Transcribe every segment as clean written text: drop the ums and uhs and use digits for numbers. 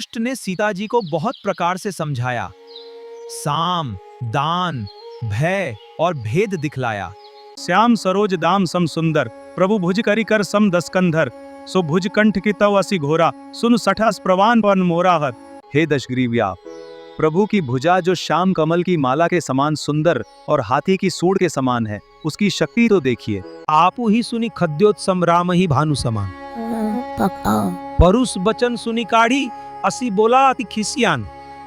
दुष्ट ने सीता जी को बहुत प्रकार से समझाया, साम, दान, भय और भेद दिखलाया। श्याम सरोज दाम सम सुंदर, प्रभु भुज करी कर सम दसकंधर, सो भुज कंठ की तव असी घोरा, सुन सठस प्रवान पन मोरा हर। हे दशग्रीव्या, प्रभु की भुजा जो श्याम कमल की माला के समान सुंदर और हाथी की सूंड के समान है, उसकी शक्ति तो देखिए। आपु ही सुनी खद्योत्सम राम ही भानु समान, परुष बचन सुनी काढ़ी, असी बोला अति खिसियान।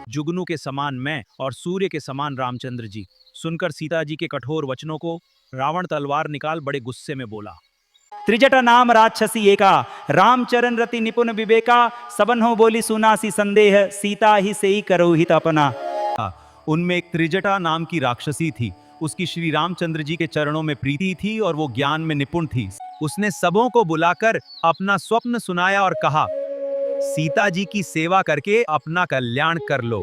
जुगनू के समान मैं और सूर्य के समान रामचंद्र जी। सुनकर सीता जी के कठोर वचनों को रावण तलवार निकाल बड़े गुस्से में बोला, त्रिजटा नाम राक्षसी एका, रामचरण रति निपुण विवेका, सबन हो बोली सुनासी संदेह, सीता ही से ही करो हित अपना। उनमें एक त्रिजटा नाम की राक्षसी थी। उसकी श्री रामचंद्र जी के चरणों में प्रीति थी और वो ज्ञान में निपुण थी। उसने सबों को बुलाकर अपना स्वप्न सुनाया और कहा, सीता जी की सेवा करके अपना कल्याण कर लो।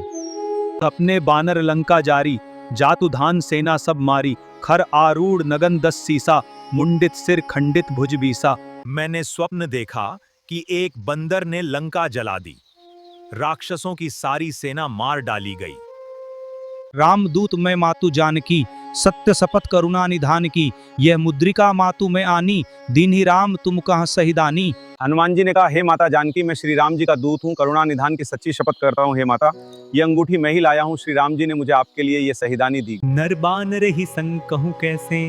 अपने बानर लंका जारी, जातु धान सेना सब मारी, खर आरूढ़ नगन 10 सीसा, मुंडित सिर खंडित भुज बीसा। मैंने स्वप्न देखा कि एक बंदर ने लंका जला दी, राक्षसों की सारी सेना मार डाली गई। रामदूत मैं मातु जानकी, सत्य शपथ करुणा निधान की, यह मुद्रिका मातु में आनी, दीन ही राम तुम कहाँ सहिदानी। हनुमान जी ने कहा, हे माता जानकी, मैं श्री राम जी का दूत हूँ, करुणा निधान की सच्ची शपथ करता हूँ। हे माता, ये अंगूठी मैं ही लाया हूँ, श्री राम जी ने मुझे आपके लिए ये सहिदानी दी। नर बानर ही संग कहूँ कैसे,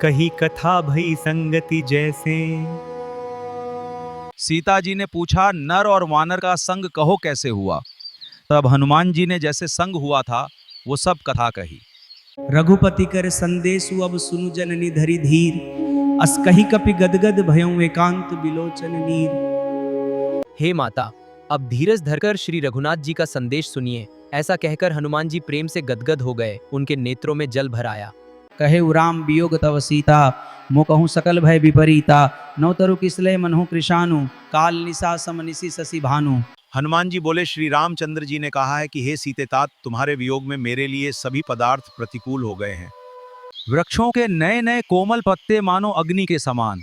कही कथा भई संगति जैसे। सीता जी ने पूछा, नर और वानर का संग कहो कैसे हुआ। तब हनुमान जी ने जैसे संग हुआ था वो सब कथा कही। रघुपति कर संदेशु अब सुनु जननी धरि धीर, अस कही कपि गदगद भयं एकांत बिलोचन नीर। हे माता, अब धीरज धरकर श्री रघुनाथ जी का संदेश सुनिए। ऐसा कहकर हनुमान जी प्रेम से गदगद हो गए, उनके नेत्रों में जल भर आया। कहे राम वियोग तव सीता, मो कहूँ सकल भय विपरीता, नौ तरु किसले मनहु कृशानु, काल निशा सम निशि शशि भानु। हनुमान जी बोले, श्री रामचंद्र जी ने कहा है कि हे सीते तात, तुम्हारे वियोग में मेरे लिए सभी पदार्थ प्रतिकूल हो गए हैं। वृक्षों के नए नए कोमल पत्ते मानो अग्नि के समान,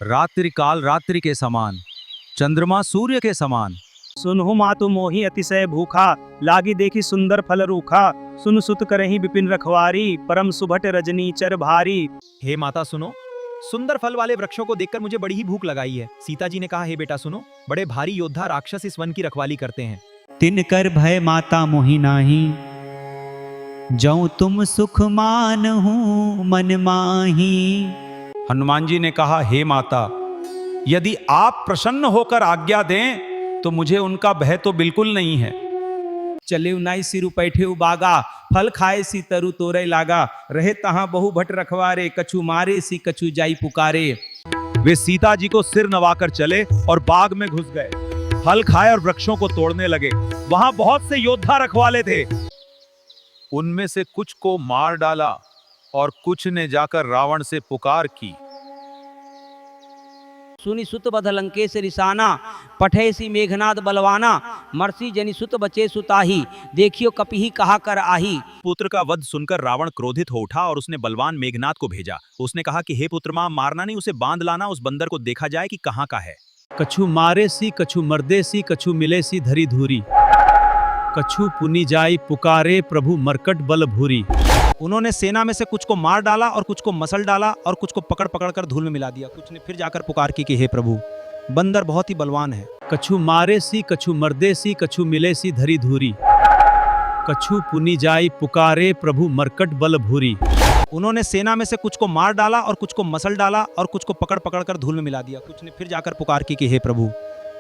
रात्रि काल रात्रि के समान, चंद्रमा सूर्य के समान। सुनहु मातु मोहि अतिशय भूखा, लागी देखी सुंदर फल रूखा, सुन सुत करही विपिन रखवारी, परम सुभट रजनी चर भारी। हे माता सुनो, सुंदर फल वाले वृक्षों को देखकर मुझे बड़ी ही भूख लगाई है। सीता जी ने कहा, हे बेटा सुनो, बड़े भारी योद्धा राक्षस इस वन की रखवाली करते हैं। तिन कर भय माता मोहि नाही, जऊं तुम सुख मानहु मन माही। हनुमान जी ने कहा, हे माता, यदि आप प्रसन्न होकर आज्ञा दें तो मुझे उनका भय तो बिल्कुल नहीं है। चले नाई सिरु पैठे बागा, फल खाए सी तरु तोरे लागा, रहे तहां बहु भट रखवारे, कछु मारे सी कछु जाई पुकारे। वे सीता जी को सिर नवाकर चले और बाग में घुस गए, फल खाए और वृक्षों को तोड़ने लगे। वहां बहुत से योद्धा रखवाले थे। उनमें से कुछ को मार डाला और कुछ ने जाकर रावण से पुकार की। सुनि सुत बध लंकेश रिसाना, पठे सी मेघनाद बलवाना, मरसी जनि सुत बचे सुताही, देखियो कपिही कहा कर आही। पुत्र का वध सुनकर रावण क्रोधित हो उठा और उसने बलवान मेघनाद को भेजा। उसने कहा कि हे पुत्र मां, मारना नहीं, उसे बांध लाना, उस बंदर को देखा जाए कि कहाँ का है। कछु मारे सी कछु मर्दे सी, कछु मिले सी धरी धूरी, कछु पुनि जाई पुकारे, प्रभु मरकट बल भूरी। उन्होंने सेना में से कुछ को मार डाला और कुछ को मसल डाला और कुछ को पकड़ पकड़ कर धूल में मिला दिया। कुछ ने फिर जाकर पुकार की कि हे प्रभु, बंदर बहुत ही बलवान है। कछु मारे सी कछु मर्दे सी, कछु मिले सी धरी धूरी, कछु पुनि जाई पुकारे, प्रभु मरकट बल भूरी। उन्होंने सेना में से कुछ को मार डाला और कुछ को मसल डाला और कुछ को पकड़ पकड़ कर धूल में मिला दिया। कुछ ने फिर जाकर पुकार की कि हे प्रभु,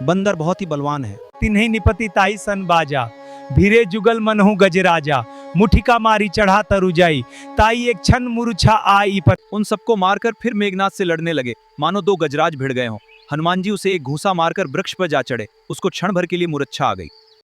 बंदर बहुत ही बलवान है। तिन्हि निपति ताई सन बाजा, भीरे जुगल मनहु गजराजा, मुठिका मारी चढ़ा तरु जाई, ताई एक क्षण मूर्छा आई पर। उन सबको मारकर फिर मेघनाद से लड़ने लगे, मानो दो गजराज भिड़ गए हों। हनुमान जी उसे एक घूंसा मारकर वृक्ष पर जा चढ़े। उसको क्षण भर के लिए मूर्छा आ गई।